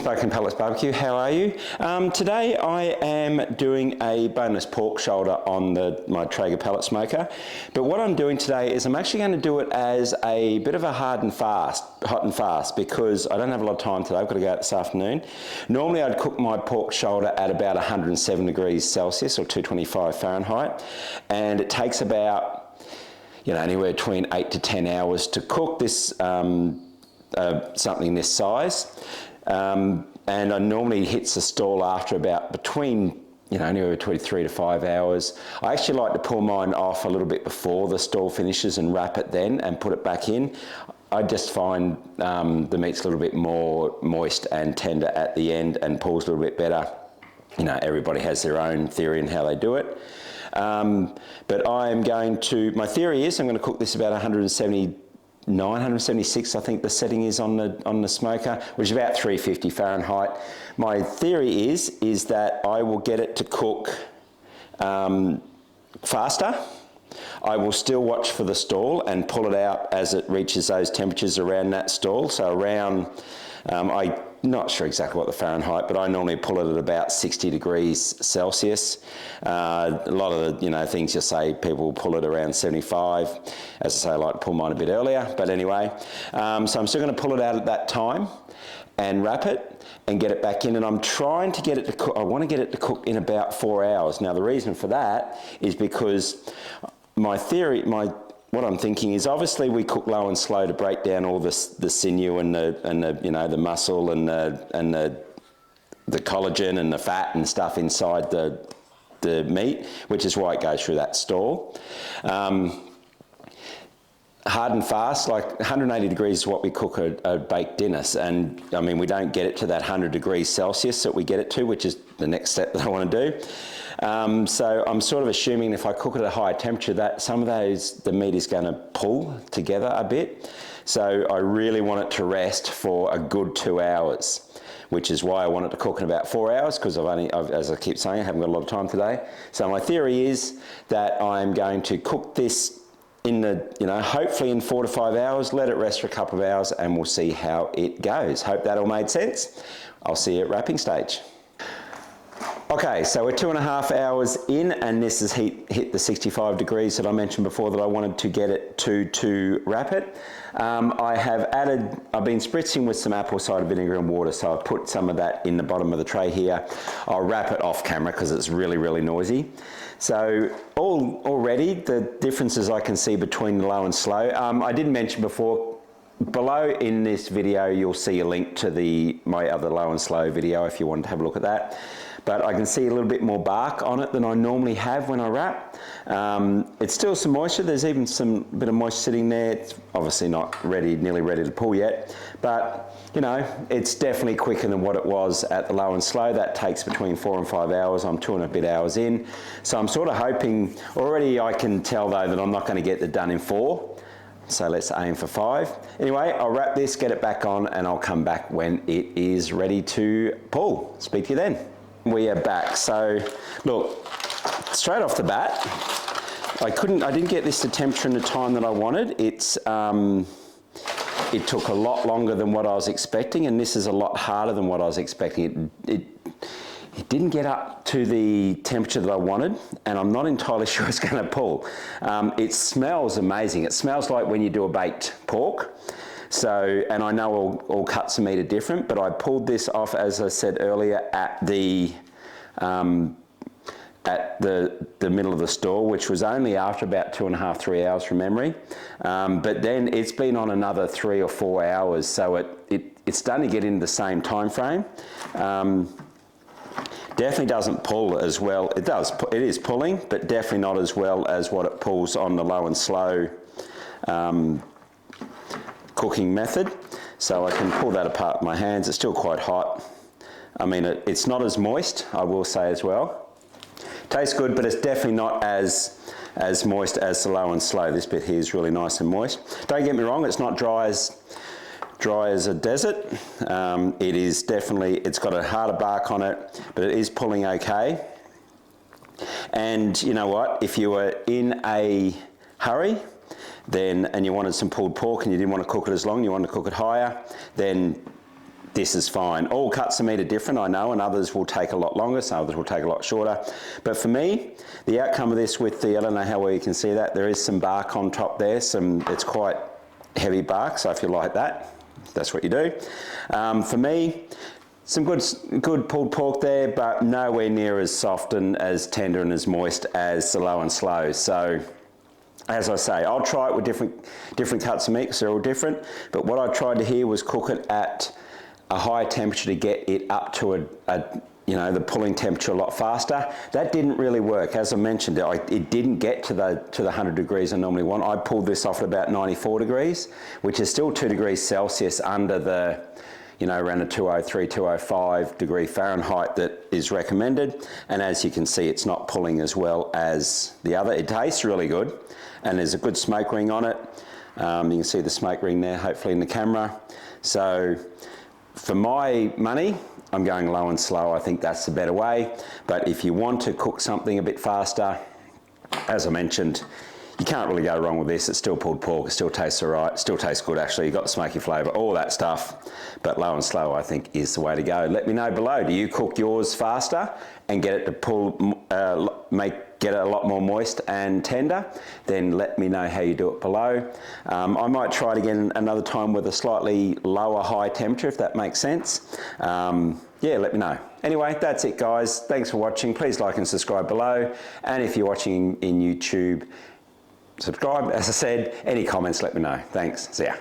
Smoke and Pellets Barbecue, how are you? Today I am doing a boneless pork shoulder on my Traeger pellet smoker, but what I'm doing today is I'm actually going to do it as a bit of a hot and fast, because I don't have a lot of time today. I've got to go out this afternoon. Normally I'd cook my pork shoulder at about 107 degrees Celsius or 225 Fahrenheit, and it takes about anywhere between 8 to 10 hours to cook this something this size. And I normally hits the stall after about anywhere between 3 to 5 hours. I actually like to pull mine off a little bit before the stall finishes and wrap it then and put it back in. I just find the meat's a little bit more moist and tender at the end and pulls a little bit better. Everybody has their own theory on how they do it. But my theory is I'm going to cook this about 176, I think the setting is on the smoker, which is about 350 Fahrenheit. My theory is that I will get it to cook faster. I will still watch for the stall and pull it out as it reaches those temperatures around that stall. So around, I'm not sure exactly what the Fahrenheit, but I normally pull it at about 60 degrees Celsius. A lot of the things you say, people pull it around 75. As I say, I like to pull mine a bit earlier, but anyway. So I'm still going to pull it out at that time and wrap it and get it back in, and I'm trying to get it to cook. I want to get it to cook in about 4 hours. Now the reason for that is because what I'm thinking is, obviously we cook low and slow to break down all the sinew and the muscle and the collagen and the fat and stuff inside the meat, which is why it goes through that stall. Hard and fast, like 180 degrees is what we cook a baked dinner, and I mean we don't get it to that 100 degrees Celsius that we get it to, which is the next step that I want to do. So I'm sort of assuming if I cook it at a higher temperature that some of the meat is going to pull together a bit. So I really want it to rest for a good 2 hours, which is why I want it to cook in about 4 hours, because as I keep saying, I haven't got a lot of time today. So my theory is that I'm going to cook this hopefully in 4 to 5 hours, let it rest for a couple of hours, and we'll see how it goes. Hope that all made sense. I'll see you at wrapping stage. Okay, so we're 2.5 hours in, and this has hit the 65 degrees that I mentioned before that I wanted to get it to wrap it. I've been spritzing with some apple cider vinegar and water, so I've put some of that in the bottom of the tray here. I'll wrap it off camera because it's really, really noisy. So already the differences I can see between the low and slow. I did mention before, below in this video you'll see a link to my other low and slow video if you want to have a look at that. But I can see a little bit more bark on it than I normally have when I wrap. It's still some moisture. There's even some bit of moisture sitting there. It's obviously not nearly ready to pull yet, but it's definitely quicker than what it was at the low and slow. That takes between 4 and 5 hours. I'm 2 and a bit hours in. So I'm sort of hoping, already I can tell though that I'm not going to get it done in 4. So let's aim for 5. Anyway, I'll wrap this, get it back on, and I'll come back when it is ready to pull. Speak to you then. We are back. So look, straight off the bat, I didn't get this to temperature in the time that I wanted. It took a lot longer than what I was expecting, and this is a lot harder than what I was expecting. It didn't get up to the temperature that I wanted, and I'm not entirely sure it's going to pull. It smells amazing. It smells like when you do a baked pork. So, and I know all cuts of meat are different, but I pulled this off, as I said earlier, at the middle of the stall, which was only after about 2.5, 3 hours from memory. But then it's been on another 3 or 4 hours, so it's starting to get into the same time frame. Definitely doesn't pull as well. It is pulling, but definitely not as well as what it pulls on the low and slow cooking method. So I can pull that apart with my hands. It's still quite hot. I mean, it's not as moist, I will say as well. Tastes good, but it's definitely not as moist as the low and slow. This bit here is really nice and moist. Don't get me wrong, it's not dry as a desert. It's got a harder bark on it, but it is pulling okay. And you know what, if you were in a hurry, and you wanted some pulled pork and you didn't want to cook it as long, you wanted to cook it higher, then this is fine. All cuts of meat are different, I know, and others will take a lot longer, some others will take a lot shorter. But for me, the outcome of this with the, I don't know how well you can see that, there is some bark on top there, it's quite heavy bark, so if you like that, that's what you do. For me, some good pulled pork there, but nowhere near as soft and as tender and as moist as the low and slow. So, as I say, I'll try it with different cuts of meat because they're all different. But what I tried to here was cook it at a high temperature to get it up to the pulling temperature a lot faster. That didn't really work. As I mentioned, it didn't get to the 100 degrees I normally want. I pulled this off at about 94 degrees, which is still 2 degrees Celsius under the, around the 203, 205 degree Fahrenheit that is recommended. And as you can see, it's not pulling as well as the other. It tastes really good, and there's a good smoke ring on it. You can see the smoke ring there, hopefully in the camera. So for my money, I'm going low and slow. I think that's the better way. But if you want to cook something a bit faster, as I mentioned, you can't really go wrong with this. It's still pulled pork, it still tastes all right, it still tastes good actually, you've got the smoky flavour, all that stuff. But low and slow I think is the way to go. Let me know below, do you cook yours faster and get it to get it a lot more moist and tender? Then let me know how you do it below. I might try it again another time with a slightly lower high temperature if that makes sense. Yeah, let me know. Anyway, that's it guys. Thanks for watching. Please like and subscribe below. And if you're watching in YouTube, subscribe. As I said, any comments, let me know. Thanks. See ya.